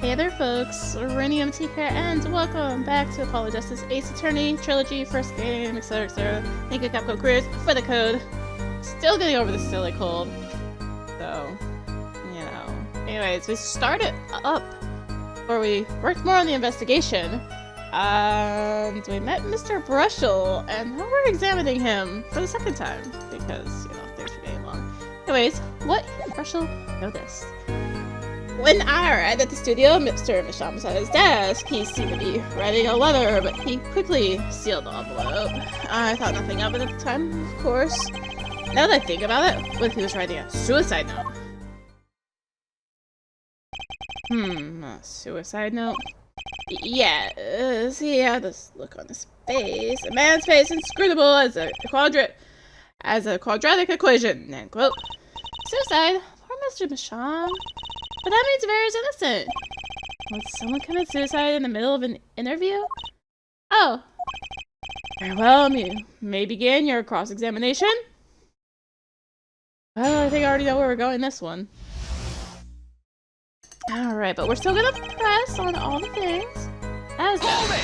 Hey there folks, rinimt here, and welcome back to Apollo Justice Ace Attorney Trilogy, first game, etc, etc. Thank you Capcom Creators for the code. Still getting over the silly cold. So, you know. Anyways, we started up, or we worked more on the investigation, and we met Mr. Brushel, and now we're examining him for the second time, because, you know, things were getting long. Anyways, what Brushel noticed. When I arrived at the studio, Mr. Misham was at his desk. He seemed to be writing a letter, but he quickly sealed the envelope. I thought nothing of it at the time, of course. Now that I think about it, what if he was writing a suicide note? A suicide note? Yes, he had this look on his face. A man's face inscrutable as a quadratic equation, end quote. Suicide? Poor Mr. Misham. But that means Vera's innocent. Would someone commit suicide in the middle of an interview? Oh. Very well, you may begin your cross-examination. Well, I think I already know where we're going this one. Alright, but we're still gonna press on all the things. As that.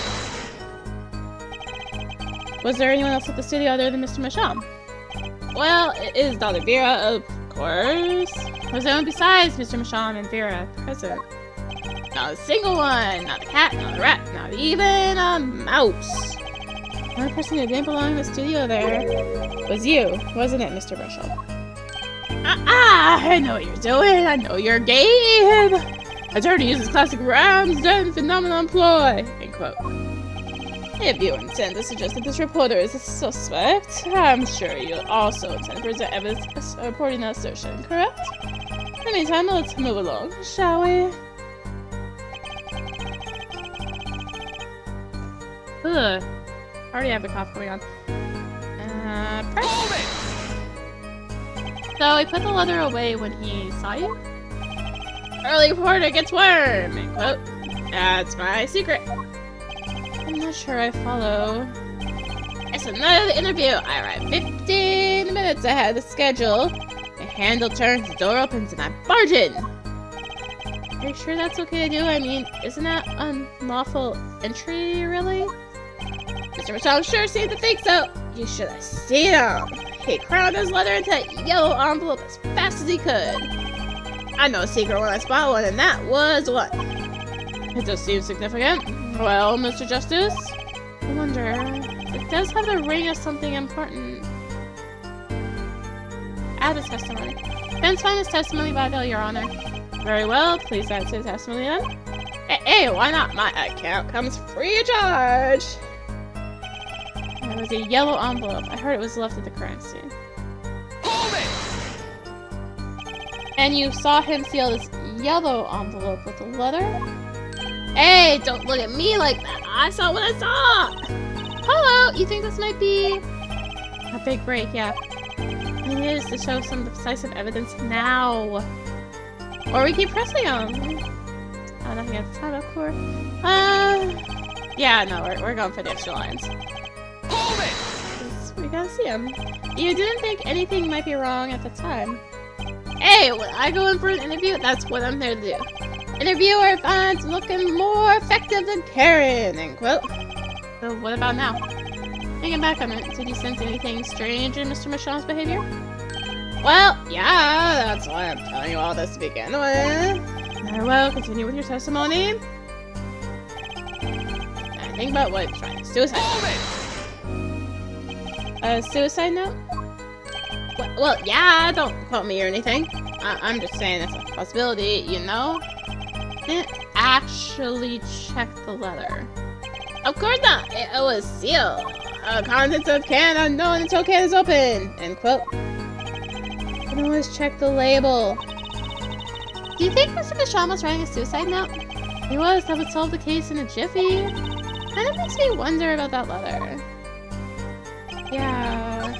Was there anyone else at the studio other than Mr. Misham? Well, it is Dr. Vera, of course. Was there anyone besides Mr. Misham and Vera present? Not a single one. Not a cat, not a rat, not even a mouse. The only person who didn't belong in the studio there was you, wasn't it, Mr. Brushel? I know what you're doing. I know your game. Attorney uses classic rhymes, then phenomenon ploy. End quote. If you intend to suggest that this reporter is a suspect, I'm sure you also intend to present evidence supporting that assertion, correct? In the meantime, let's move along, shall we? Ugh. Already have a cough going on. Press. So he put the letter away when he saw you? Early reporter gets worm! End quote. That's my secret. I'm not sure I follow. It's another interview. I arrived 15 minutes ahead of schedule. The handle turns, the door opens, and I barge in. Are you sure that's okay to do? I mean, isn't that unlawful entry, really? Mr. Misham sure seemed to think so. You should have seen him. He crammed his letter into a yellow envelope as fast as he could. I know a secret when I spot one, and that was what? It does seem significant. Well, Mr. Justice, I wonder, it does have the ring of something important. Add his testimony. Ben's find his testimony vital, Your Honor. Very well, please add to the testimony then. Hey, why not? My account comes free of charge. There was a yellow envelope. I heard it was left at the crime scene. Hold it! And you saw him seal this yellow envelope with a letter? Hey, don't look at me like that. I saw what I saw. Hello, you think this might be a big break? Yeah. It is to show some decisive evidence now. Or we keep pressing on. Oh, nothing at the time, of course. Yeah, no, we're going for the extra lines. Hold it! We gotta see him. You didn't think anything might be wrong at the time. Hey, when I go in for an interview, that's what I'm there to do. Interviewer finds looking more effective than Karen, end quote. So what about now? Thinking back on it, did you sense anything strange in Mr. Misham's behavior? Well, yeah, that's why I'm telling you all this to begin with. Very well, continue with your testimony. I think about what he's trying. Suicide note. A suicide note? Well, yeah, don't quote me or anything. I'm just saying it's a possibility, you know? Didn't actually check the letter. Of course not. It was sealed. Contents of can unknown until can is open. End quote. You can always check the label. Do you think Mr. Misham was writing a suicide note? He was. That would solve the case in a jiffy. Kind of makes me wonder about that letter. Yeah.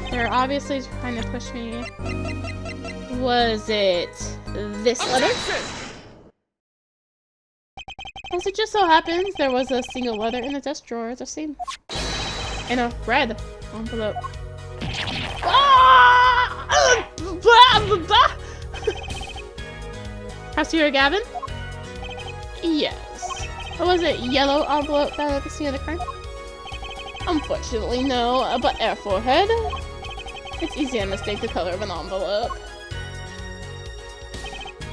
They're obviously trying to push me. Was it this letter? As it just so happens, there was a single letter in the desk drawer, the same. In a red envelope. Prosecutor Gavin? Yes. Was it yellow envelope found at the scene of the crime? Unfortunately, no, but air forehead. It's easy to mistake the color of an envelope.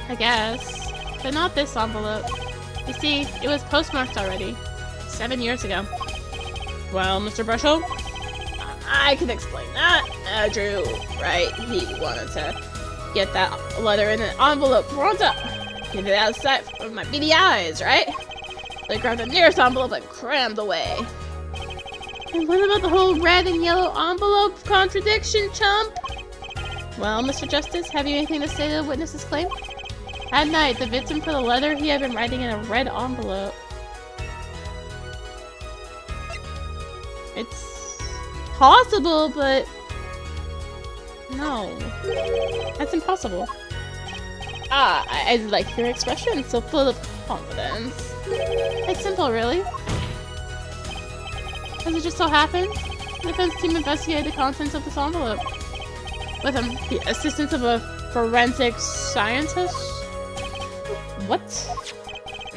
I guess. But not this envelope. You see, it was postmarked already. 7 years ago. Well, Mr. Brushel? I can explain that. Drew, right? He wanted to get that letter in an envelope pronto. Get it outside of my beady eyes, right? They grabbed the nearest envelope and crammed away. And what about the whole red and yellow envelope contradiction, chump? Well, Mr. Justice, have you anything to say to the witness's claim? At night, the victim put a letter he had been writing in a red envelope. It's possible, but no. That's impossible. I like your expression, so full of confidence. It's simple, really. As it just so happens, the defense team investigated the contents of this envelope. With the assistance of a forensic scientist? What?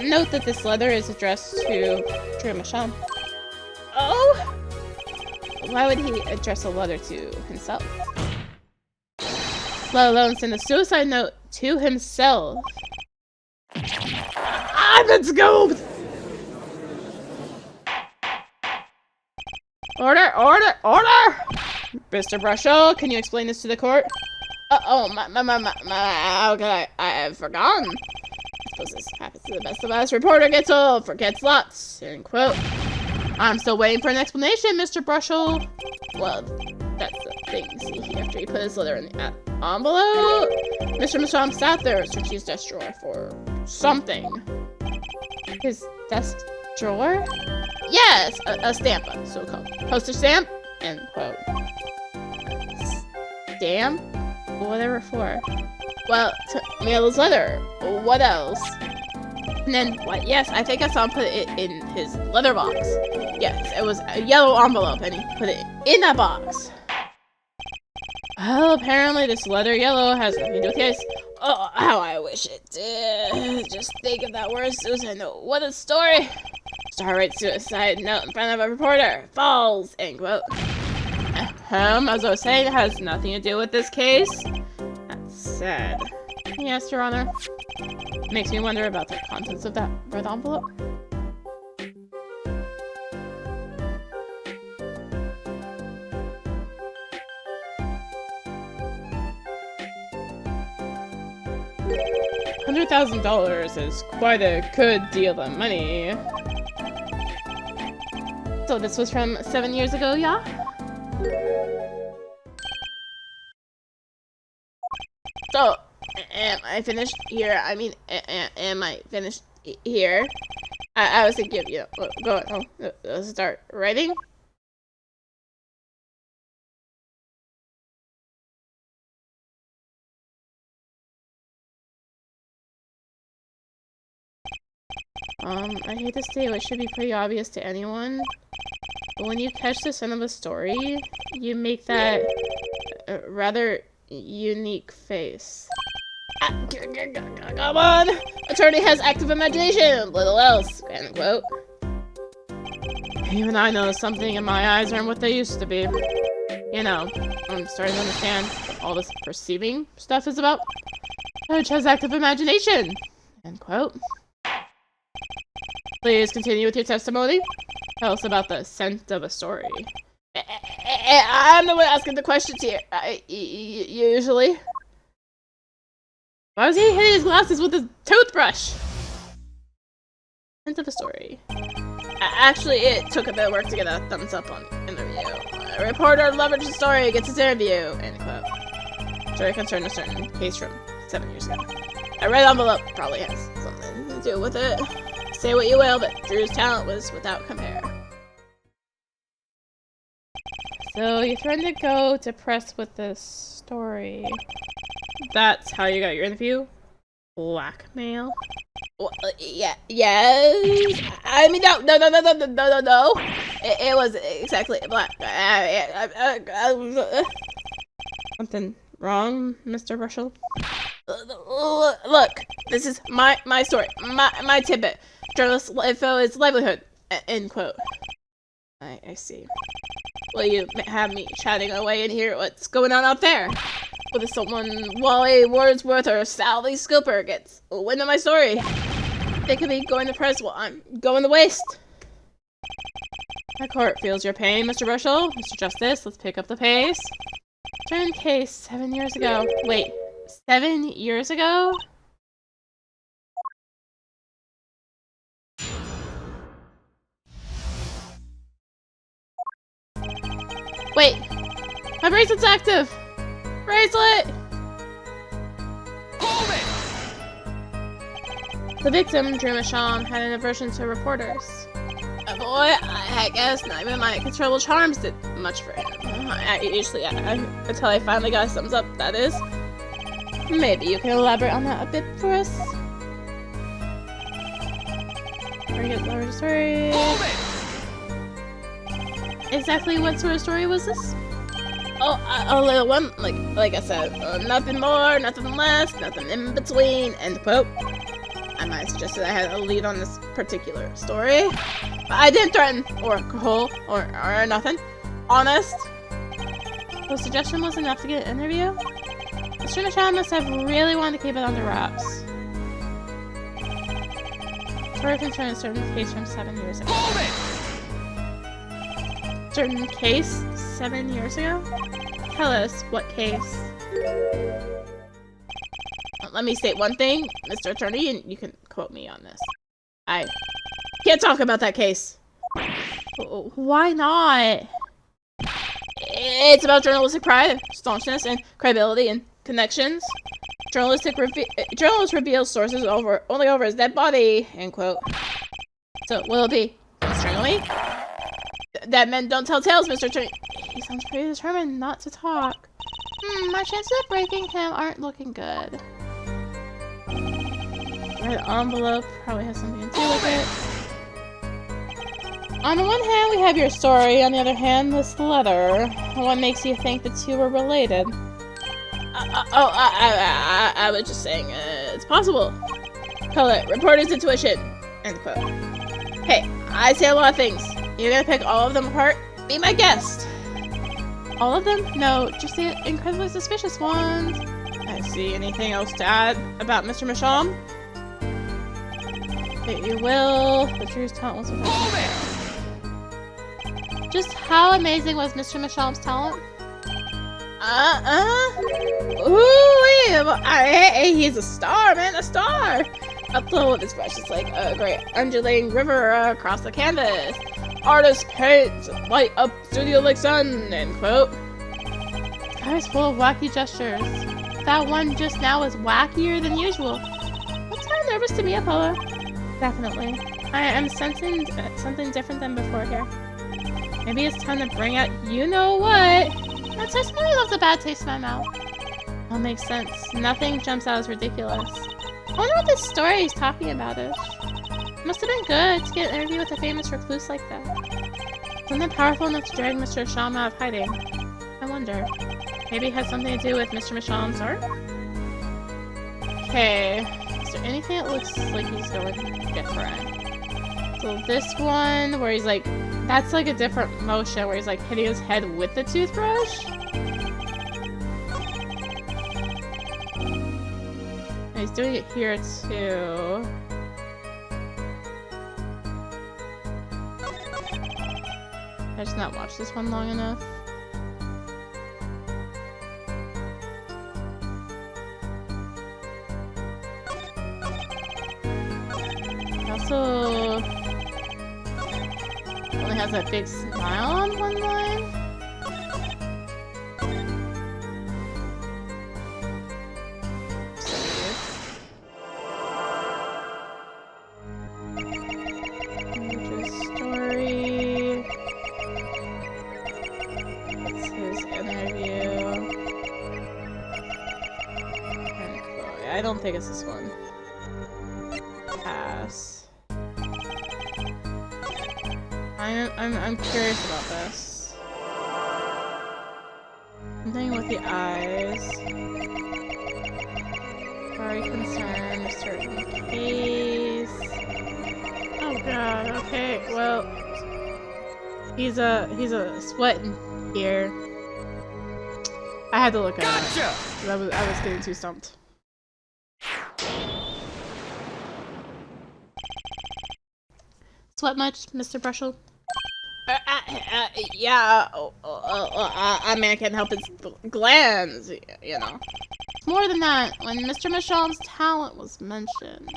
Note that this letter is addressed to Drew Michelle. Oh? Why would he address a letter to himself? Let alone send a suicide note to himself. I've been scooped! Order! Order! Order! Mr. Brushel, can you explain this to the court? Oh, how could I have forgotten? I suppose this happens to the best of us. Reporter gets old, forgets lots. End quote. I'm still waiting for an explanation, Mr. Brushel. Well, that's the thing. See, after he put his letter in the envelope, Mr. Masham sat there, searching his desk drawer for something. His desk drawer? Yes, a stamp, so-called postage stamp. End quote. Stamp? Whatever for. Well, to mail his letter. What else? And then, what? Yes, I think I saw him put it in his leather box. Yes, it was a yellow envelope, and he put it in that box. Well, apparently this letter yellow has nothing to do with the case. Oh, how I wish it did. Just think if that were a suicide note. What a story! Star writes suicide note in front of a reporter. Falls! End quote. As I was saying, it has nothing to do with this case. That's sad. Yes, Your Honor. Makes me wonder about the contents of that red envelope. $100,000 is quite a good deal of money. So this was from 7 years ago, yeah? So, am I finished here? I mean, am I finished here? I was thinking of, you know, go home, start writing. I hate to say it should be pretty obvious to anyone, but when you catch the end of a story, you make that rather unique face. Come on! Attorney has active imagination! Little else! End quote. Even I know something in my eyes aren't what they used to be. You know, I'm starting to understand what all this perceiving stuff is about. Judge has active imagination! End quote. Please continue with your testimony. Tell us about the scent of a story. I'm the one asking the questions here. Usually. Why was he hitting his glasses with his toothbrush? Scent of a story. Actually, it took a bit of work to get a thumbs up on interview. A reporter leveraged the story, gets his interview. End quote. Story concerned a certain case from 7 years ago. A red envelope probably has something to do with it. Say what you will, but Drew's talent was without compare. So you threatened to go to press with this story. That's how you got your interview? Blackmail? Well, yeah, yes. I mean, no. It was exactly black. Something wrong, Mr. Brushel? Look, this is my story, my tidbit. Journalist info is livelihood. End quote. I see. Will you have me chatting away and hear what's going on out there? Whether someone Wally Wordsworth or Sally Skilper gets wind of my story, they could be going to press while I'm going to waste. My court feels your pain, Mr. Brushel. Mr. Justice, let's pick up the pace. Turn case 7 years ago. Wait, 7 years ago? Wait, my bracelet's active! Bracelet! Hold it! The victim, Drew Masham, had an aversion to reporters. Boy, I guess not even my controllable charms did much for him. Until I finally got a thumbs up, that is. Maybe you can elaborate on that a bit for us? Story. Hold it! Exactly what sort of story was this? Oh, a little one, like I said, nothing more, nothing less, nothing in between, end quote. I might have suggested I had a lead on this particular story, but I didn't threaten, or call, or nothing. Honest. The suggestion was enough to get an interview? Mr. Michelle must have really wanted to keep it under wraps. Story concerning a certain case from 7 years ago. Hold it! Certain case 7 years ago? Tell us what case. Let me state one thing, Mr. Attorney, and you can quote me on this. I can't talk about that case. Why not? It's about journalistic pride, staunchness, and credibility and connections. Journalist reveals sources only over his dead body, end quote. So, will it be externally? Dead men don't tell tales, Mr. Attorney. He sounds pretty determined not to talk. My chances of breaking him aren't looking good. Red envelope probably has something to do with it. On the one hand, we have your story. On the other hand, this letter. What makes you think the two were related? I was just saying, it's possible. Call it reporter's intuition. End quote. Hey, I say a lot of things. You're gonna pick all of them apart? Be my guest. All of them? No, just the incredibly suspicious ones. I see. Anything else to add about Mr. Masham? You will. The truth talent was without compare. Just how amazing was Mr. Masham's talent? Hey, he's a star, man, a star. Upload with his brush is like a great undulating river across the canvas. Artist paints, light up studio like sun, end quote. Sky is full of wacky gestures. That one just now was wackier than usual. Looks kind of nervous to me, Apollo. Definitely. I am sensing something different than before here. Maybe it's time to bring out you-know-what. That testimony left a bad taste in my mouth. All makes sense. Nothing jumps out as ridiculous. I wonder what this story he's talking about is. It must have been good to get an interview with a famous recluse like that. Something powerful enough to drag Mr. Masham out of hiding. I wonder. Maybe it has something to do with Mr. Masham's art? Okay. Is there anything that looks like he's going different? So this one, where he's like, that's like a different motion, where he's like hitting his head with the toothbrush. And he's doing it here too. I just not watched this one long enough. Also only has that big smile on one line. Story. It's his interview. I don't think it's this one. Pass. I'm curious about this. Something with the eyes. Very concerned, a certain case. God, okay, well, he's a sweating here. I had to look at it. I was getting too stumped. Sweat much, Mr. Brushel? Yeah. I mean, I can't help his glands, you know. More than that, when Mr. Macham's talent was mentioned,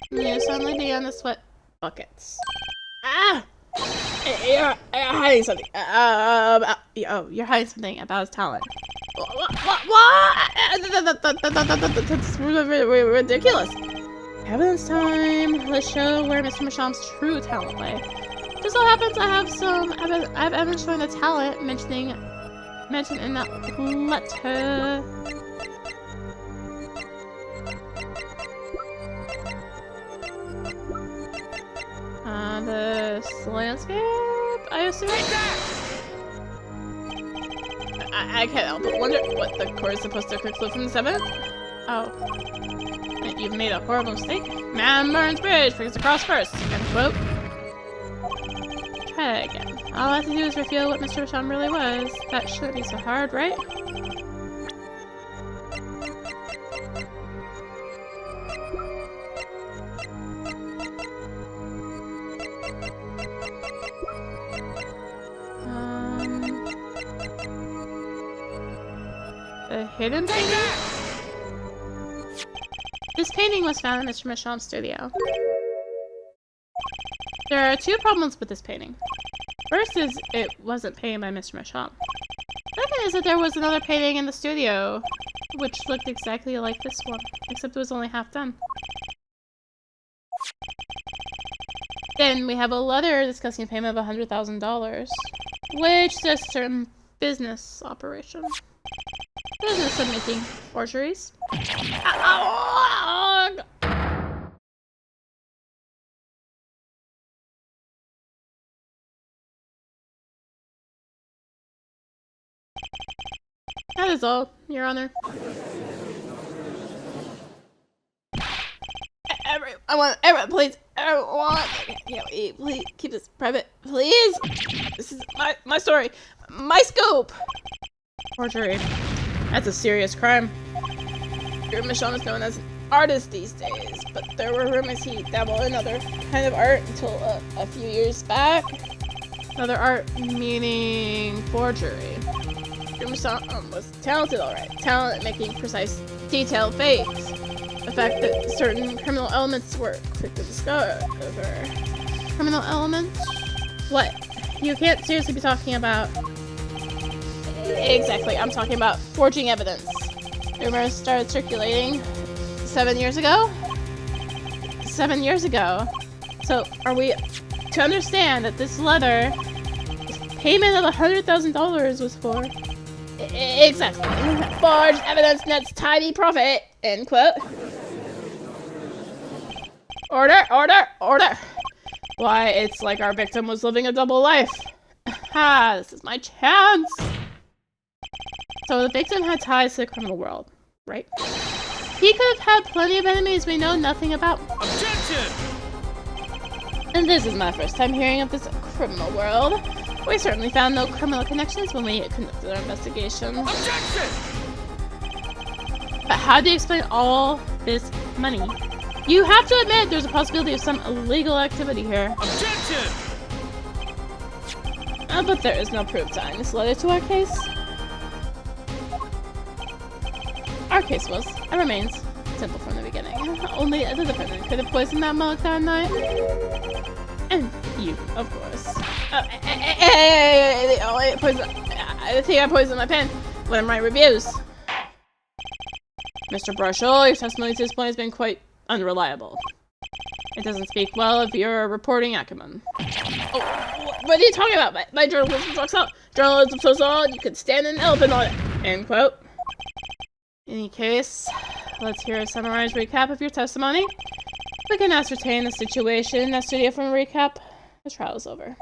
you suddenly began to sweat buckets. Ah! You're hiding something. You're hiding something about his talent. What? That's ridiculous. Evidence time. Let's show where Mr. Macham's true talent lay. Just so happens I have evidence showing the talent mentioned in that letter. This landscape, I assume? I can't help but wonder what the court is supposed to conclude from this evidence. Oh. You've made a horrible mistake. Man burns bridge, brings across first. End quote. Try that again. All I have to do is reveal what Mr. Machamp really was. That shouldn't be so hard, right? The hidden painting? This painting was found in Mr. Machamp's studio. There are two problems with this painting. First is it wasn't painted by Mr. Machamp. Second is that there was another painting in the studio, which looked exactly like this one, except it was only half done. Then we have a letter discussing payment of $100,000, which is a certain business operation. Business of making forgeries. That is all, Your Honor. Everyone, please, everyone, please keep this private, please. This is my story, my scoop. Forgery. That's a serious crime. Machamp is known as an artist these days, but there were rumors he dabbled in other kind of art until a few years back. Other art meaning forgery. Machamp was talented, alright. Talent at making precise, detailed fakes. The fact that certain criminal elements were quick to discover. Criminal elements? What? You can't seriously be talking about... Exactly, I'm talking about forging evidence. Rumors started circulating 7 years ago? 7 years ago. So, are we to understand that this letter, this payment of $100,000 was for? Exactly. Forged evidence nets tidy profit. End quote. Order, order, order. Why, it's like our victim was living a double life. Ha, this is my chance. So the victim had ties to the criminal world, right? He could have had plenty of enemies we know nothing about. Objection! And this is my first time hearing of this criminal world. We certainly found no criminal connections when we conducted our investigation. Objection! But how do you explain all this money? You have to admit there's a possibility of some illegal activity here. Objection! But there is no proof tying this letter to our case. Our case was, and remains, simple from the beginning. Only the defendant could have poisoned that mug that night. And you, of course. I think I poisoned my pen when I write reviews. Mr. Brushel, your testimony to this point has been quite unreliable. It doesn't speak well of your reporting acumen. Oh, what are you talking about? My journalism sucks up. Journalism so solid you could stand an elephant on it. End quote. In any case, let's hear a summarized recap of your testimony. We can ascertain the situation in that studio from a recap. The trial is over.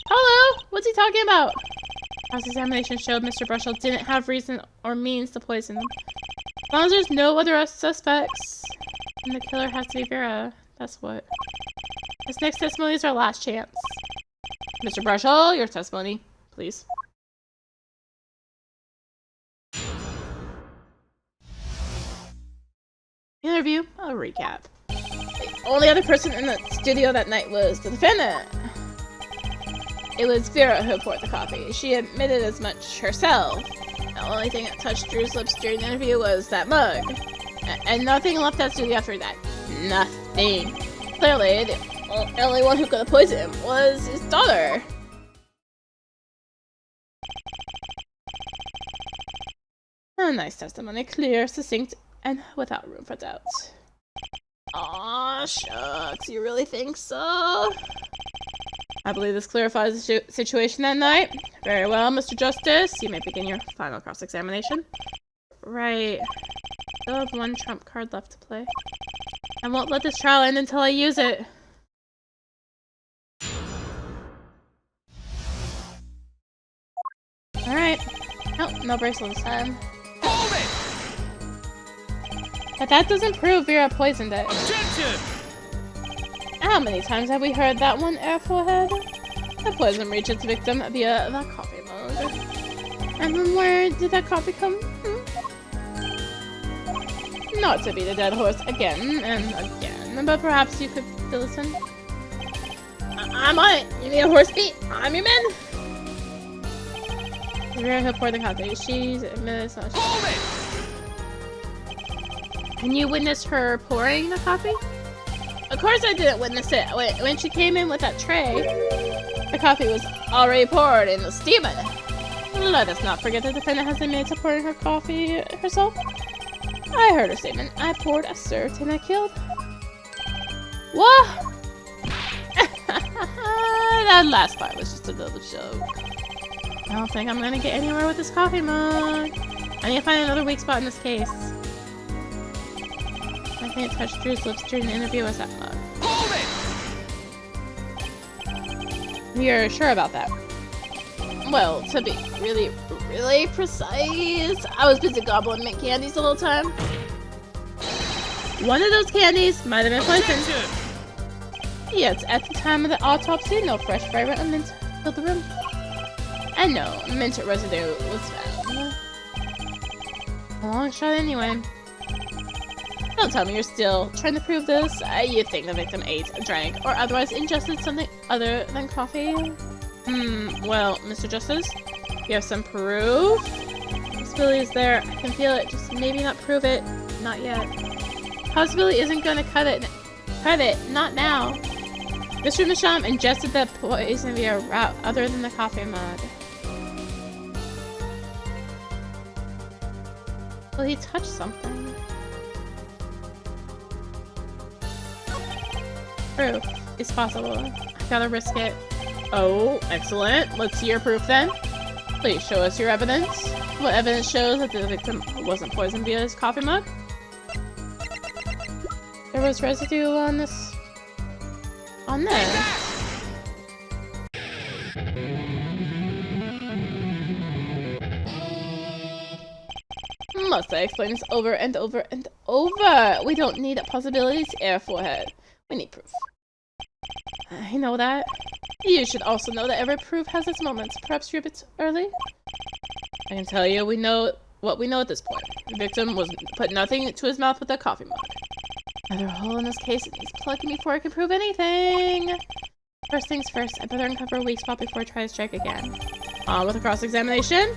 Hello! What's he talking about? Cross-examination showed Mr. Brushel didn't have reason or means to poison him. As long as there's no other suspects, and the killer has to be Vera. That's what. This next testimony is our last chance. Mr. Brushel, your testimony, please. Interview, a recap. The only other person in the studio that night was the defendant. It was Vera who poured the coffee. She admitted as much herself. The only thing that touched Drew's lips during the interview was that mug. And nothing left that studio after that. Nothing. Clearly, the only one who could have poisoned him was his daughter. A nice testimony. Clear, succinct, and without room for doubt. Aw, shucks. You really think so? I believe this clarifies the situation that night. Very well, Mr. Justice. You may begin your final cross-examination. Right. Still have one trump card left to play. I won't let this trial end until I use it. Alright. Nope, no bracelet this time. Hold it! But that doesn't prove Vera poisoned it. Objection! How many times have we heard that one, Air Forehead? The poison reached its victim via the coffee mug. And from where did that coffee come? Not to beat a dead horse again and again, but perhaps you could fill us in. I'm on it! You need a horse beat? I'm your man! Vera who poured the coffee. She's admitted so. Hold it! And you witnessed her pouring the coffee? Of course I didn't witness it. When she came in with that tray, the coffee was already poured in the steamer. Let us not forget the defendant has admitted to pouring her coffee herself. I heard her statement. I poured, I served, and I killed. What? That last part was just a little joke. I don't think I'm gonna get anywhere with this coffee mug. I need to find another weak spot in this case. I think it touched Drew's lips during the interview was that mug. Hold it! You're sure about that? Well, to be really precise, I was busy gobbling mint candies the whole time. One of those candies might have been poisoned. Yet, at the time of the autopsy, no fresh fragrance of mint filled the room. And no mint residue was found. A long shot anyway. Don't tell me you're still trying to prove this. You think the victim ate, drank, or otherwise ingested something other than coffee? Well, Mr. Justice, you have some proof? Possibility is there. I can feel it, just maybe not prove it. Not yet. Possibility isn't gonna cut it. Not now. Mr. Misham ingested the poison via a route other than the coffee mug. Well, he touched something. Proof. It's possible. I gotta risk it. Oh, excellent. Let's see your proof then. Please show us your evidence. What evidence shows that the victim wasn't poisoned via his coffee mug? There was residue on this. On this. Must I explain this over and over and over? We don't need possibilities, Air Forehead. We need proof. I know that. You should also know that every proof has its moments. Perhaps you're a bit early? I can tell you, we know what we know at this point. The victim put nothing to his mouth with that coffee mug. Another hole in this case, it needs plugging before I can prove anything. First things first, I better uncover a weak spot before I try to strike again. On with the cross-examination.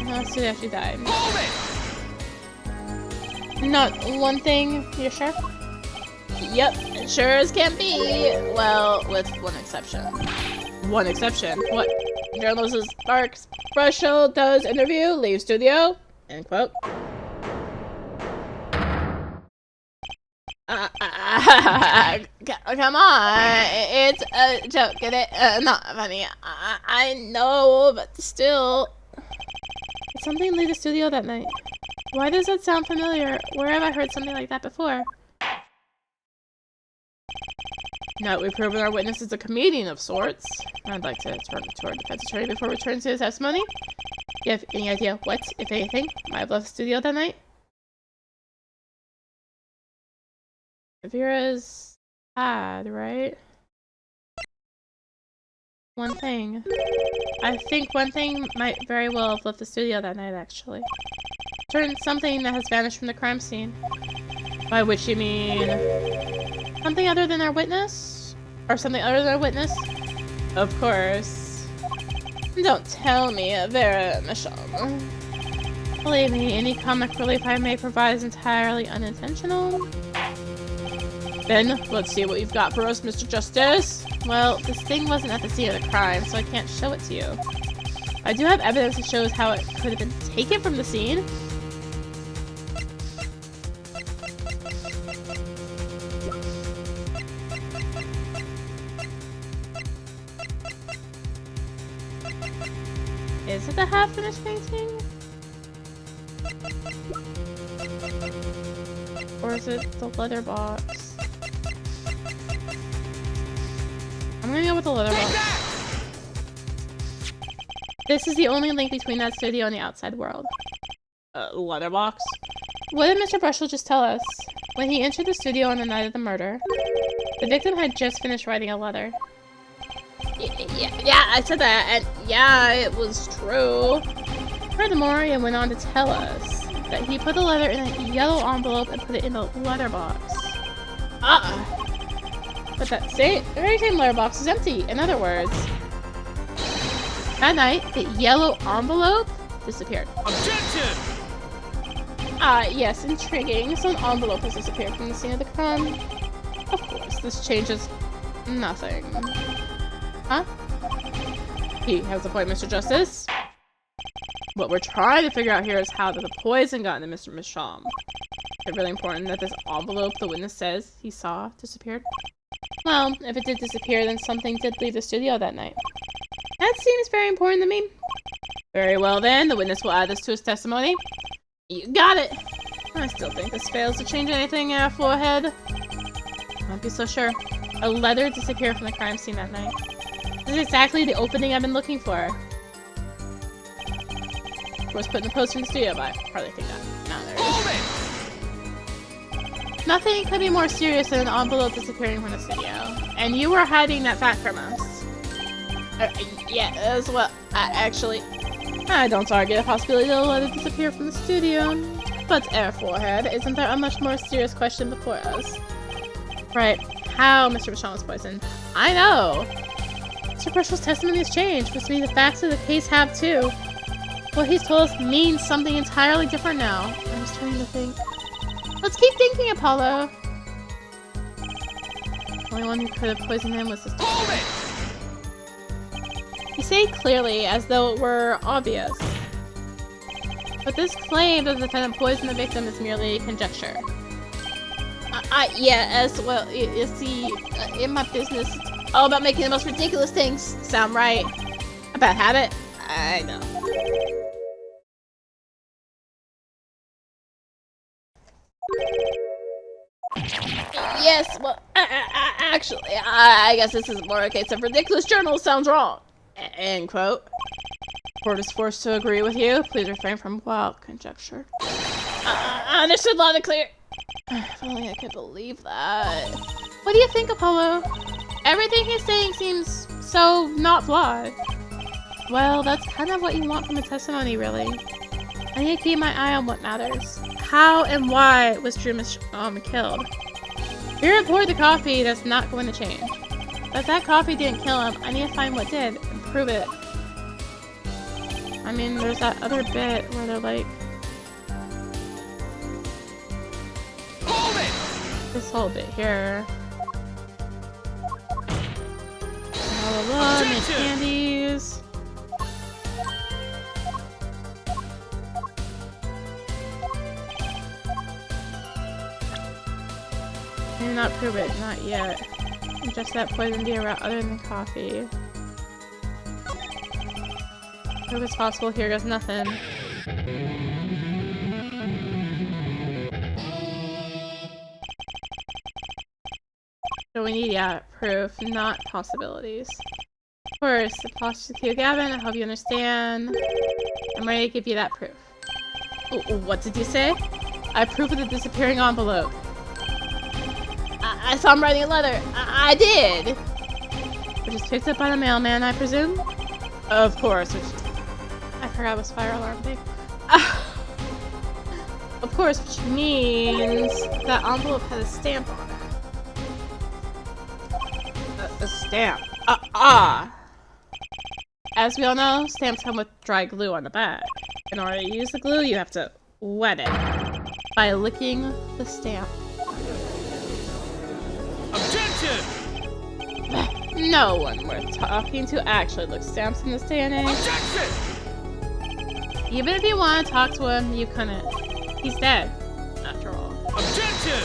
Let's see if she died. Hold it! Not one thing, you're sure? Yep, sure as can be. Well, with one exception. One exception? What? Journalist Sparks Brushel does interview, leave studio. End quote. Come on, it's a joke, get it? Not funny. I know, but still. Did something leave the studio that night? Why does that sound familiar? Where have I heard something like that before? Now that we've proven our witness is a comedian of sorts, I'd like to turn to our defense attorney before returning to his testimony. You have any idea what, if anything, might have left the studio that night? Vera's had, right? One thing. I think one thing might very well have left the studio that night, actually. Certain something that has vanished from the crime scene. By which you mean... something other than our witness? Or something other than our witness? Of course. Don't tell me, Vera Michelle. Believe me, any comic relief I may provide is entirely unintentional. Then, let's see what you've got for us, Mr. Justice. Well, this thing wasn't at the scene of the crime, so I can't show it to you. I do have evidence that shows how it could have been taken from the scene. Is it the half-finished painting? Or is it the leather box? I'm gonna go with the leather box. This is the only link between that studio and the outside world. Leather box? What did Mr. Brushel just tell us? When he entered the studio on the night of the murder, the victim had just finished writing a letter. Yeah, I said that, and yeah, it was true. Furthermore, he went on to tell us that he put the letter in a yellow envelope and put it in the letter box. But that very same letter box is empty. In other words, that night, the yellow envelope disappeared. Objection! Yes, intriguing. So an envelope has disappeared from the scene of the crime. Of course, this changes nothing. Huh? He has a point, Mr. Justice. What we're trying to figure out here is how did the poison got into Mr. Misham. It's really important that this envelope the witness says he saw disappeared. Well, if it did disappear, then something did leave the studio that night. That seems very important to me. Very well then, the witness will add this to his testimony. You got it! I still think this fails to change anything, forehead. Can't be so sure. A letter disappeared from the crime scene that night. This is exactly the opening I've been looking for. Of course, put in the post from the studio, but I hardly think that. No, there it is. Nothing could be more serious than an envelope disappearing from the studio. And you were hiding that fact from us. Yeah, as well. Actually, I don't argue the possibility that a letter disappear from the studio. But air forehead, isn't there a much more serious question before us? Right. How Mr. Brushel was poisoned. I know! Mr. Brushel's testimony has changed, which means the facts of the case have too. What he's told us means something entirely different now. I'm just trying to think. Let's keep thinking, Apollo! The only one who could have poisoned him was this doctor. You say clearly, as though it were obvious. But this claim that the defendant poisoned the victim is merely conjecture. Yeah, as well, you see, in my business, it's all about making the most ridiculous things sound right. A bad habit? I know. Yes, well, actually, I guess this is more a case of ridiculous journal sounds wrong. End quote. Court is forced to agree with you. Please refrain from wild conjecture. Understood loud and clear. If only I could believe that. What do you think, Apollo? Everything he's saying seems so not flawed. Well, that's kind of what you want from a testimony, really. I need to keep my eye on what matters. How and why was Drew killed? If you report the coffee, that's not going to change. But if that coffee didn't kill him, I need to find what did and prove it. I mean, there's that other bit where they're like... Hold it! This whole bit here. Blah, blah, blah, make candies. I did not prove it, not yet. Just that poison be a route other than coffee. If it's possible, here goes nothing. So we need, yeah, proof, not possibilities. Of course, the prosecute Gavin, I hope you understand. I'm ready to give you that proof. What did you say? I proof of the disappearing envelope. I saw him writing a letter. I did. Which is picked up by the mailman, I presume? Of course, which... I forgot it was fire alarm thing. Of course, which means that envelope had a stamp on it. A stamp. As we all know, stamps come with dry glue on the back. In order to use the glue, you have to wet it by licking the stamp. Objection! No one worth talking to actually licks stamps in this day and age. Objection! Even if you want to talk to him, you couldn't. He's dead, after all. Objection!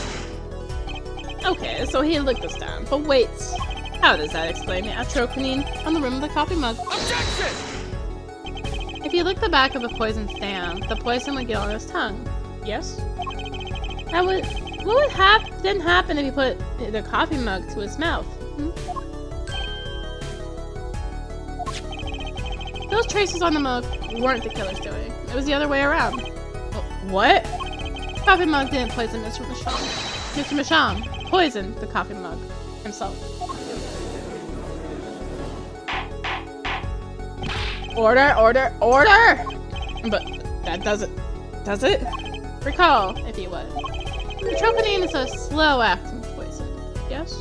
Okay, so he licked the stamp, but wait. How does that explain the atrocanine on the rim of the coffee mug? Objection! If you lick the back of a poison stamp, the poison would get on his tongue. Yes? What would then happen if you put the coffee mug to his mouth? Those traces on the mug weren't the killer's doing. It was the other way around. What? Coffee mug didn't poison Mr. Masham. Mr. Masham poisoned the coffee mug himself. Order, order, order! But that does it? Recall, if you would. Atrocanine is a slow-acting poison, yes?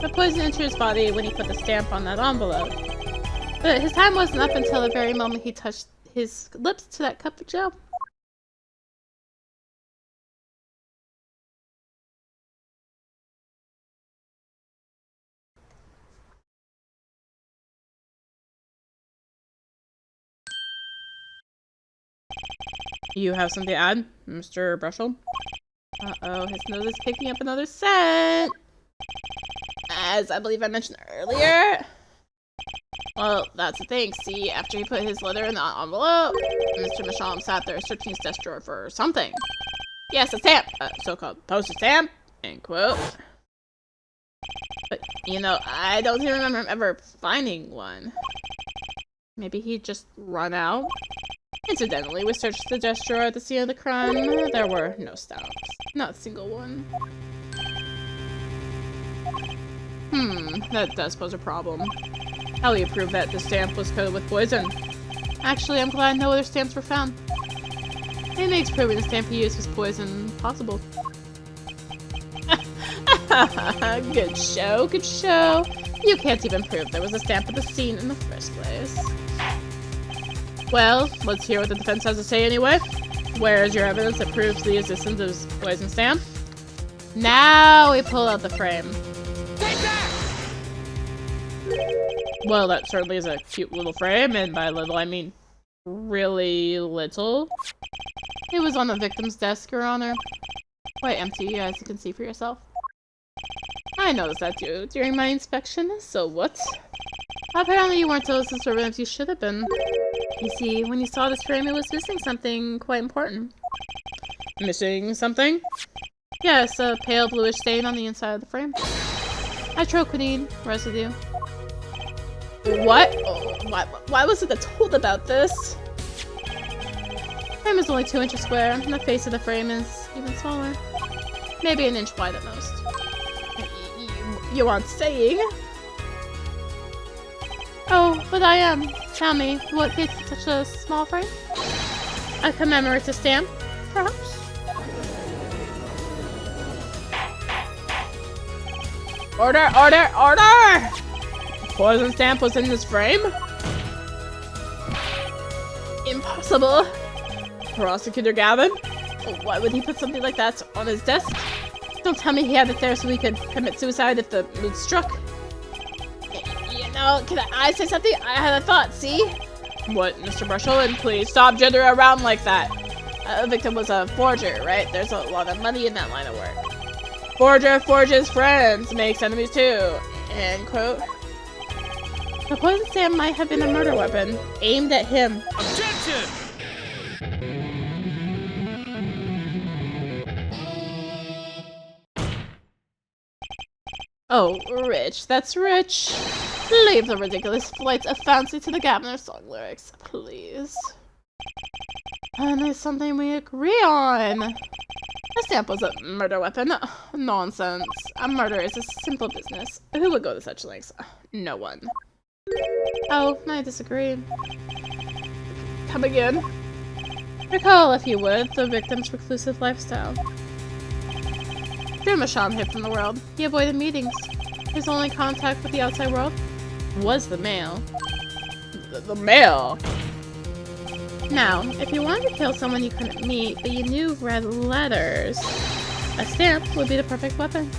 The poison entered his body when he put the stamp on that envelope. But his time wasn't up until the very moment he touched his lips to that cup of gel. You have something to add, Mr. Brushel? Uh-oh, his nose is picking up another scent! As I believe I mentioned earlier. Well, that's the thing. See, after he put his letter in the envelope, Mr. Masham sat there searching his desk drawer for something. Yes, a stamp! A so-called postage stamp, end quote. But, you know, I don't even remember him ever finding one. Maybe he'd just run out? Incidentally, we searched the desk drawer at the scene of the crime. There were no stamps. Not a single one. That does pose a problem. How will you prove that the stamp was coated with poison? Actually, I'm glad no other stamps were found. It makes proving the stamp he used was poison possible. Good show, good show. You can't even prove there was a stamp at the scene in the first place. Well, let's hear what the defense has to say anyway. Where is your evidence that proves the existence of this poison stamp? Now we pull out the frame. Take that! Well, that certainly is a cute little frame, and by little I mean really little. It was on the victim's desk, Your Honor. Quite empty, as you can see for yourself. I noticed that too during my inspection, so what? Apparently you weren't as observant as you should have been. You see, when you saw this frame, it was missing something quite important. Missing something? Yes, a pale bluish stain on the inside of the frame. Atrocanine residue. What? Oh, why wasn't I told about this? The frame is only 2 inches square, and the face of the frame is even smaller. Maybe an inch wide at most. You aren't saying? Oh, but I am. Tell me, what fits such a small frame? A commemorative stamp, perhaps? Order, order, order! Poison stamp was in this frame? Impossible! Prosecutor Gavin? Why would he put something like that on his desk? Don't tell me he had it there so he could commit suicide if the mood struck. You know, can I say something? I had a thought, see? What, Mr. Brushel? And please stop jittering around like that. The victim was a forger, right? There's a lot of money in that line of work. Forger forges friends, makes enemies too. End quote. The poison stamp might have been a murder weapon, aimed at him. Objection! Oh, rich. That's rich. Leave the ridiculous flights of fancy to the Gaviner's song lyrics, please. And there's something we agree on. The stamp was a murder weapon. Nonsense. A murder is a simple business. Who would go to such lengths? No one. Oh, I disagree. Come again. Recall, if you would, the victim's reclusive lifestyle. Brushel hid from the world. He avoided meetings. His only contact with the outside world was the mail. The mail? Now, if you wanted to kill someone you couldn't meet, but you knew read letters, a stamp would be the perfect weapon.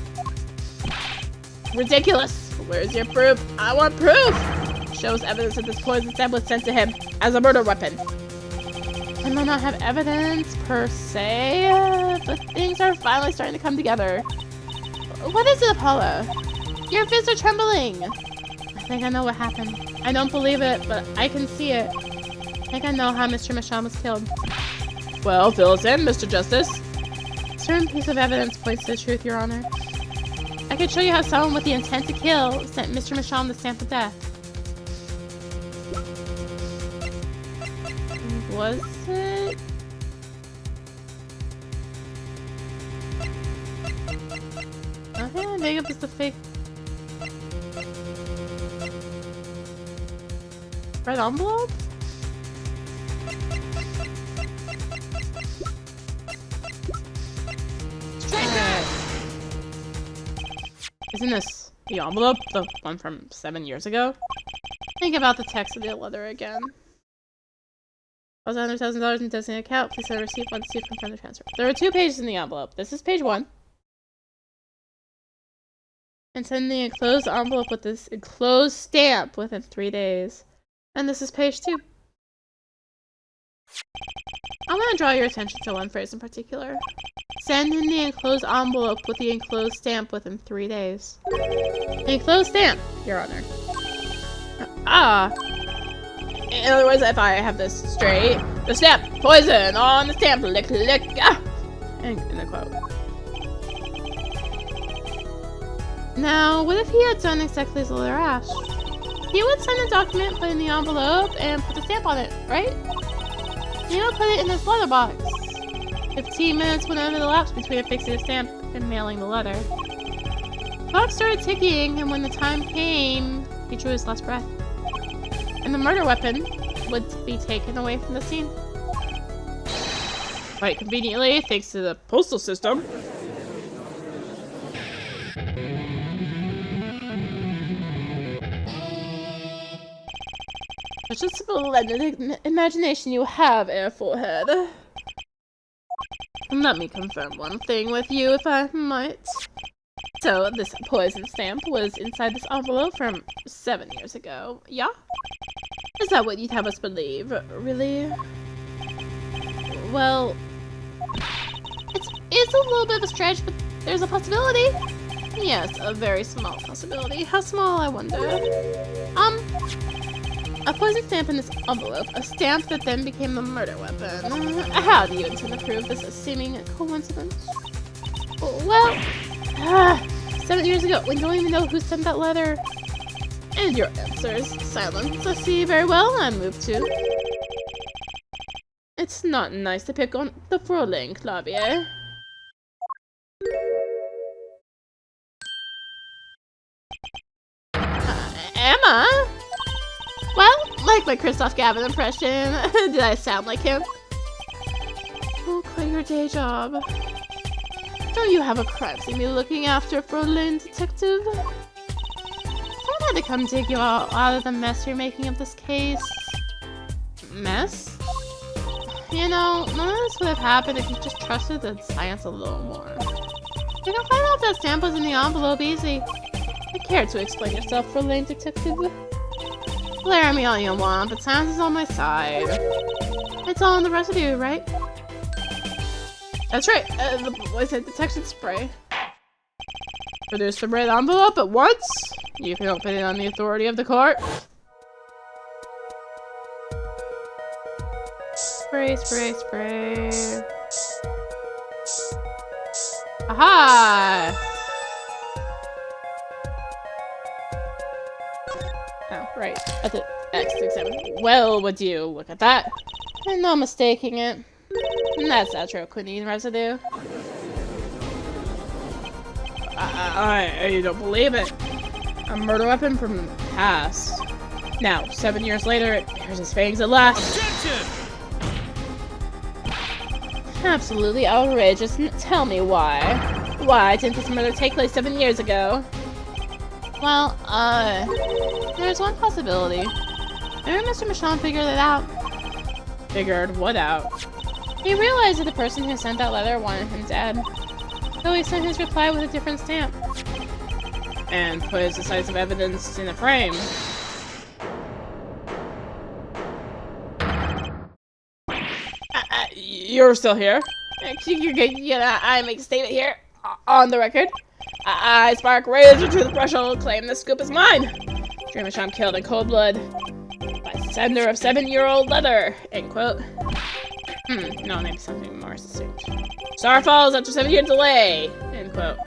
Ridiculous! Where's your proof? I want proof! Shows evidence that this poison stamp was sent to him as a murder weapon. I may not have evidence per se, but things are finally starting to come together. What is it, Apollo? Your fists are trembling! I think I know what happened. I don't believe it, but I can see it. I think I know how Mr. Brushel was killed. Well, fill us in, Mr. Justice. A certain piece of evidence points to the truth, Your Honor. I could show you how someone with the intent to kill sent Mr. Brushel the stamp of death. Was it? Okay, maybe it was the fake red envelope? Isn't this the envelope? The one from 7 years ago? Think about the text of the letter again. Was $100,000 in designated account. Please send a receipt once you confirm the transfer. There are 2 pages in the envelope. This is page 1. And send the enclosed envelope with this enclosed stamp within 3 days. And this is page 2. I want to draw your attention to one phrase in particular. Send in the enclosed envelope with the enclosed stamp within 3 days. The enclosed stamp, Your Honor. Ah. In other words, if I have this straight, the stamp, poison on the stamp, lick, lick, ah! In the quote. Now, what if he had done exactly as the letter asked? He would send a document, put it in the envelope, and put the stamp on it, right? He would put it in his letter box. 15 minutes went over the lapse between affixing the stamp and mailing the letter. The clock started ticking, and when the time came, he drew his last breath. And the murder weapon would be taken away from the scene. Quite conveniently, thanks to the postal system. Such a splendid imagination you have, Air Forehead. Let me confirm one thing with you, if I might. So, this poison stamp was inside this envelope from 7 years ago, yeah? Is that what you'd have us believe? Really? Well, it's a little bit of a stretch, but there's a possibility. Yes, a very small possibility. How small, I wonder? A poison stamp in this envelope, a stamp that then became the murder weapon. How do you intend to prove this a seeming coincidence? Well, 7 years ago, we don't even know who sent that letter. And your answers, silence. I see very well, I move to. It's not nice to pick on the Fräulein, Clavier. Emma? Well, like my Christoph Gavin impression. Did I sound like him? Oh, quit your day job. Don't you have a crime scene you're looking after, Fräulein Detective? Someone had to come dig you out of the mess you're making of this case. Mess? You know, none of this would have happened if you just trusted the science a little more. You can find out if that stamp was in the envelope easy. I care to explain yourself, Fräulein Detective. Glare at me all you want, but science is on my side. It's all in the residue, right? That's right, the boys had detection spray. Produce the red envelope at once. You can open it on the authority of the court. Spray, spray, spray. Aha! Oh, right. At the X examine. Well, would you look at that? And no mistaking it. And that's natural quinine residue. I don't believe it. A murder weapon from the past. Now, 7 years later, it bears its fangs at last. Objection! Absolutely outrageous. Tell me why. Why didn't this murder take place 7 years ago? Well, there's one possibility. Maybe Mr. Michon figured it out. Figured what out? He realized that the person who sent that letter wanted him dead. So he sent his reply with a different stamp. And put his decisive evidence in a frame. You're still here? I make a statement here, on the record. I spark razor to the Brushel, claim the scoop is mine. Dreamisham killed in cold blood by sender of 7-year-old leather. End quote. No, maybe something more succinct. Star falls after 7-year delay. End quote.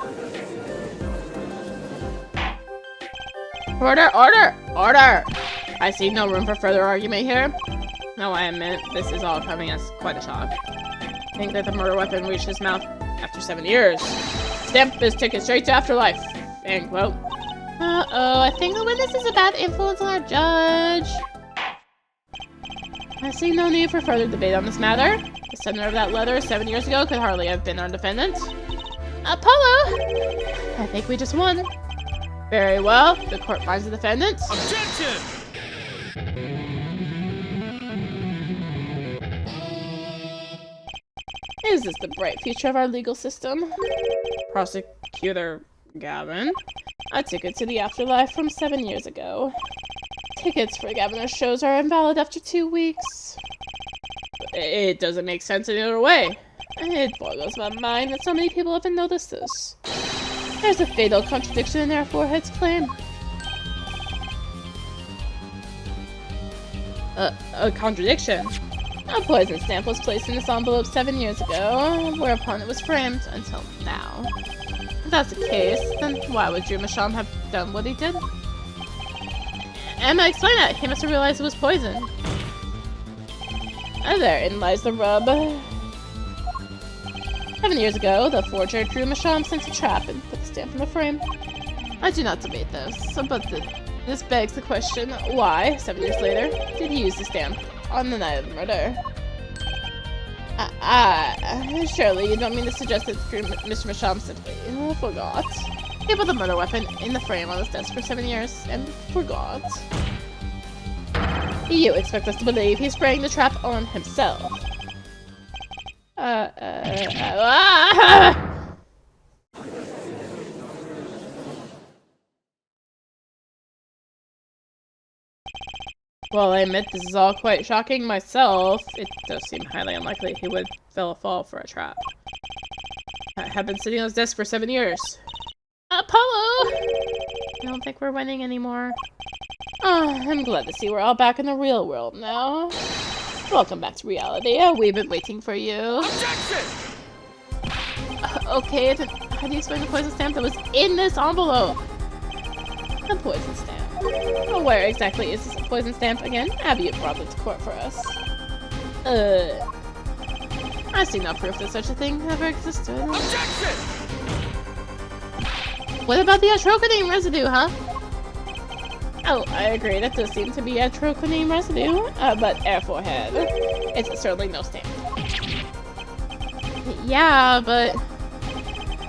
Order, order, order! I see no room for further argument here. No, I admit, this is all coming as quite a shock. I think that the murder weapon reached his mouth after 7 years. Stamp his ticket straight to afterlife. End quote. Uh-oh, I think the witness is a bad influence on our judge. I see no need for further debate on this matter. The sender of that letter 7 years ago could hardly have been our defendant. Apollo! I think we just won. Very well, the court finds the defendant. Objection! Is this the bright future of our legal system? Prosecutor Gavin, a ticket to the afterlife from 7 years ago. Tickets for Gaviner's shows are invalid after 2 weeks. It doesn't make sense in either way. It boggles my mind that so many people haven't noticed this. There's a fatal contradiction in their forehead's claim. A contradiction? A poison stamp was placed in this envelope 7 years ago, whereupon it was framed until now. If that's the case, then why would Drew Masham have done what he did? Emma, explain that! He must have realized it was poison. And therein lies the rub. 7 years ago, the forger Drew Masham sent a trap and put the stamp in the frame. I do not debate this, but this begs the question, why, 7 years later, did he use the stamp on the night of the murder? Surely you don't mean to suggest that Mr. Masham simply forgot. He put the murder weapon in the frame on his desk for 7 years and forgot. You expect us to believe he's spraying the trap on himself. While I admit this is all quite shocking myself, it does seem highly unlikely he would fall for a trap. I have been sitting on his desk for 7 years. Apollo! I don't think we're winning anymore. I'm glad to see we're all back in the real world now. Welcome back to reality. We've been waiting for you. Objection! Okay, then how do you explain the poison stamp that was in this envelope? The poison stamp. Where exactly is this poison stamp again? Abby brought it to court for us. I see no proof that such a thing ever existed. Objection! What about the atroquinine residue, huh? Oh, I agree, that does seem to be atroquinine residue, but air forehead. It's certainly no stamp. Yeah, but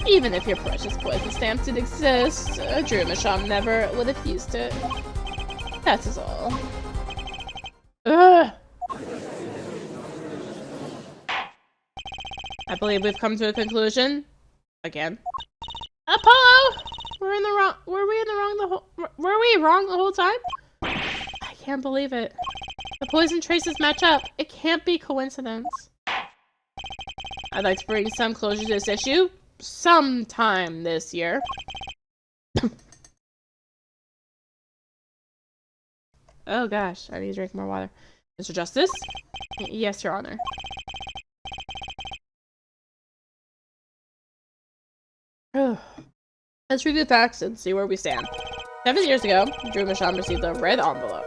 even if your precious poison stamp did exist, Drew Masham never would have used it. That is all. Ugh. I believe we've come to a conclusion. Again. Apollo! Were we wrong the whole time? I can't believe it. The poison traces match up. It can't be coincidence. I'd like to bring some closure to this issue sometime this year. Oh gosh, I need to drink more water. Mr. Justice? Yes, Your Honor. Let's review facts and see where we stand. 7 years ago, Drew Masham received a red envelope.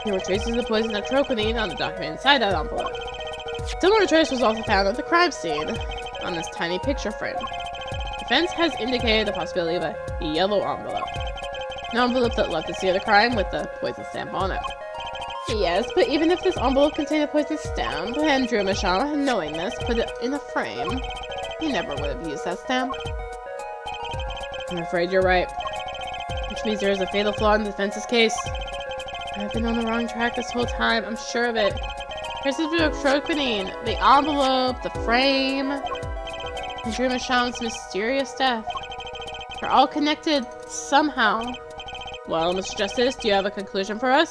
There were traces of poison atroquinine on the document inside that envelope. Similar trace was also found at the crime scene on this tiny picture frame. The Defense has indicated the possibility of a yellow envelope. An envelope that left the scene of the crime with the poison stamp on it. Yes, but even if this envelope contained a poison stamp, and Drew Michon, knowing this, put it in a frame, he never would have used that stamp. I'm afraid you're right. Which means there is a fatal flaw in the defense's case. I've been on the wrong track this whole time, I'm sure of it. Here's the opening, the envelope, the frame, and Drew Michon's mysterious death. They're all connected somehow. Well, Mr. Justice, do you have a conclusion for us?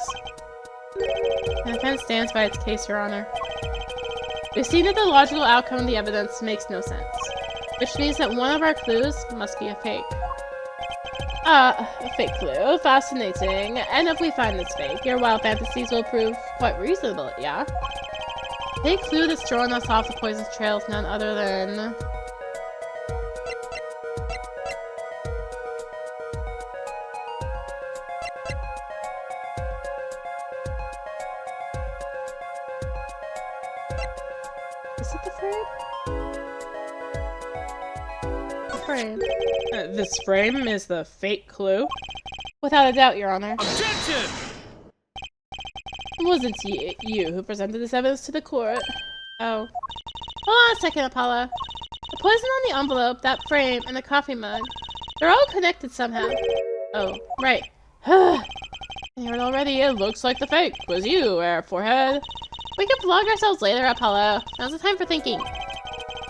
The defense stands by its case, Your Honor. We've seen that the logical outcome of the evidence makes no sense, which means that one of our clues must be a fake. A fake clue. Fascinating. And if we find this fake, your wild fantasies will prove quite reasonable, yeah? The fake clue that's throwing us off the poison's trail is none other than... Is it the frame? The frame. This frame is the fake clue? Without a doubt, Your Honor. Objection! It wasn't you who presented this evidence to the court. Oh. Hold on a second, Apollo. The poison on the envelope, that frame, and the coffee mug, they're all connected somehow. Oh, right. I heard already, it looks like the fake was you, forehead. We can vlog ourselves later, Apollo. Now's the time for thinking.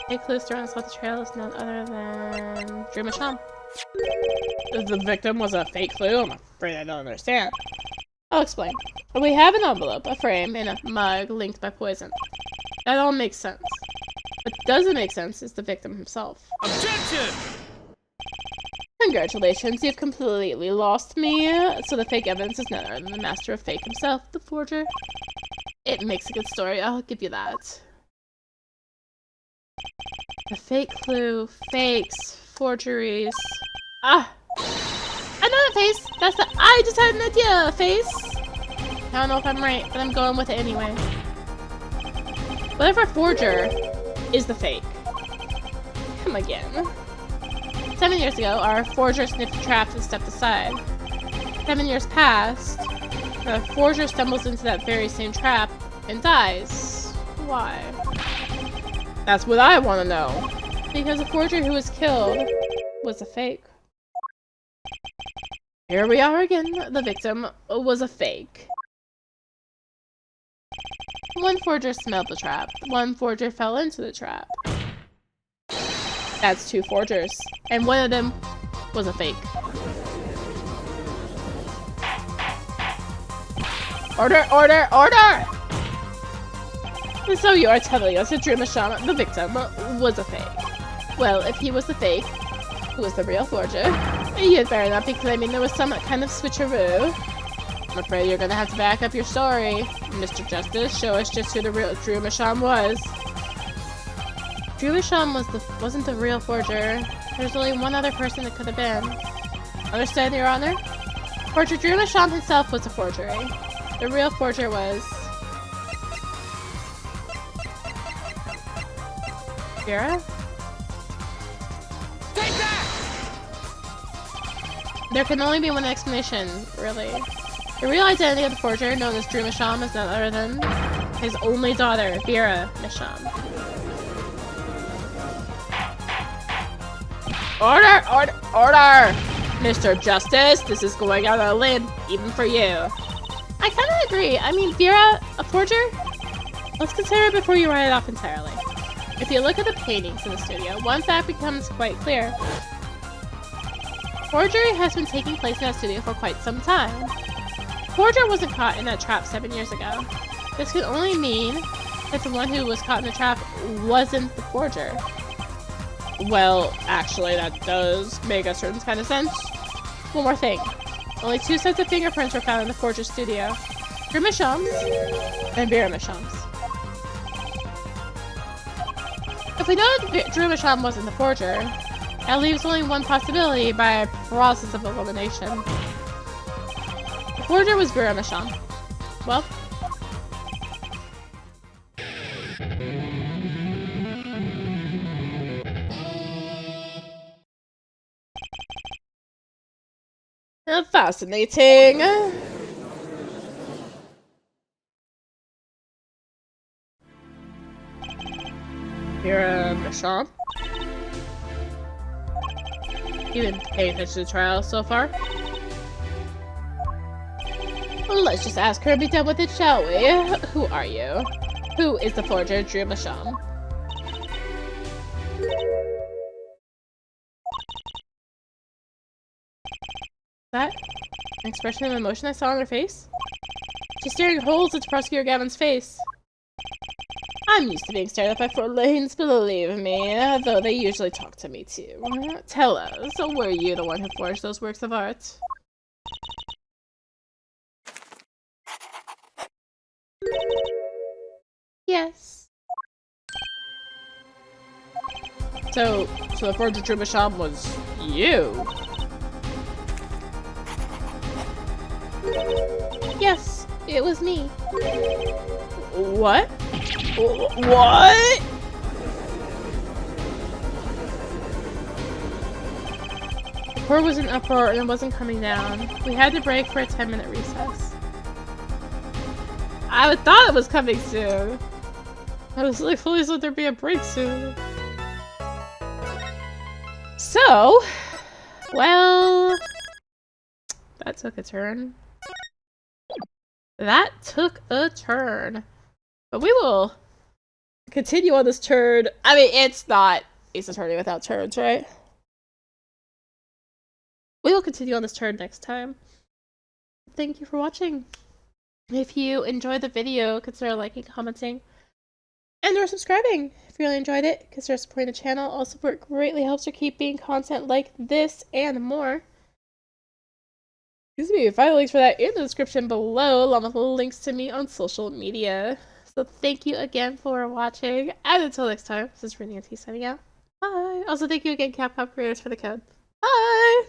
Fake clues throwing us off the trail is none other than Drew Michon. The victim was a fake clue? I'm afraid I don't understand. I'll explain. We have an envelope, a frame, and a mug linked by poison. That all makes sense. What doesn't make sense is the victim himself. Objection! Congratulations, you've completely lost me. So the fake evidence is none other than the master of fake himself, the forger. It makes a good story, I'll give you that. The fake clue, fakes, forgeries. Ah! I know the face! That's the- I just had an idea, face! I don't know if I'm right, but I'm going with it anyway. What if our forger is the fake? Come again. 7 years ago, our forger sniffed the trap and stepped aside. 7 years passed. The forger stumbles into that very same trap and dies. Why? That's what I want to know. Because the forger who was killed was a fake. Here we are again. The victim was a fake. One forger smelled the trap. One forger fell into the trap. That's two forgers. And one of them was a fake. Order! Order! Order! And so you are telling us that Drew Michon, the victim, was a fake. Well, if he was the fake, who was the real forger, you'd better not be claiming there was some kind of switcheroo. I'm afraid you're gonna have to back up your story. Mr. Justice, show us just who the real Drew Michon was. Drew Michon wasn't the real forger. There's only one other person it could have been. Understand, Your Honor? Forger Drew Michon himself was a forgery. The real forger was... Vera? Take that! There can only be one explanation, really. The real identity of the forger, known as Drew Michon, is none other than his only daughter, Vera Michon. Order! Order! Order! Mr. Justice, this is going out on a limb, even for you. I kinda agree. I mean, Vera, a forger? Let's consider it before you write it off entirely. If you look at the paintings in the studio, one fact becomes quite clear. Forgery has been taking place in that studio for quite some time. Forger wasn't caught in that trap 7 years ago. This could only mean that the one who was caught in the trap wasn't the forger. Well, actually, that does make a certain kind of sense. One more thing. Only 2 sets of fingerprints were found in the forger's studio. Drew Michon's and Vera Michon's. If we know that Drew Michon wasn't the forger, that leaves only one possibility by a process of elimination. The forger was Vera Michon. Well, Fascinating. You're Michelle. You've been paying attention to the trial so far? Well, let's just ask her and be done with it, shall we? Who are you? Who is the forger, Drew Masham? That an expression of emotion I saw on her face? She's staring holes into Prosecutor Gavin's face. I'm used to being stared at by Fort Lanes, believe me, though they usually talk to me too. Tell us, were you the one who forged those works of art? Yes. So the forger Drew Masham was you? Yes, it was me. What? What? The court was in uproar and it wasn't coming down. We had to break for a 10-minute recess. I thought it was coming soon. I was like, please let there be a break soon. So, well, that took a turn. That took a turn. But we will continue on this turn. I mean, it's not Ace Attorney without turns, right? We will continue on this turn next time. Thank you for watching. If you enjoyed the video, consider liking, commenting, and or subscribing. If you really enjoyed it, consider supporting the channel. All support greatly helps her keep being content like this and more. Excuse me, find the links for that in the description below, along with links to me on social media. So thank you again for watching, and until next time, this is rinimt signing out. Bye! Also, thank you again, Capcom Creators, for the code. Bye!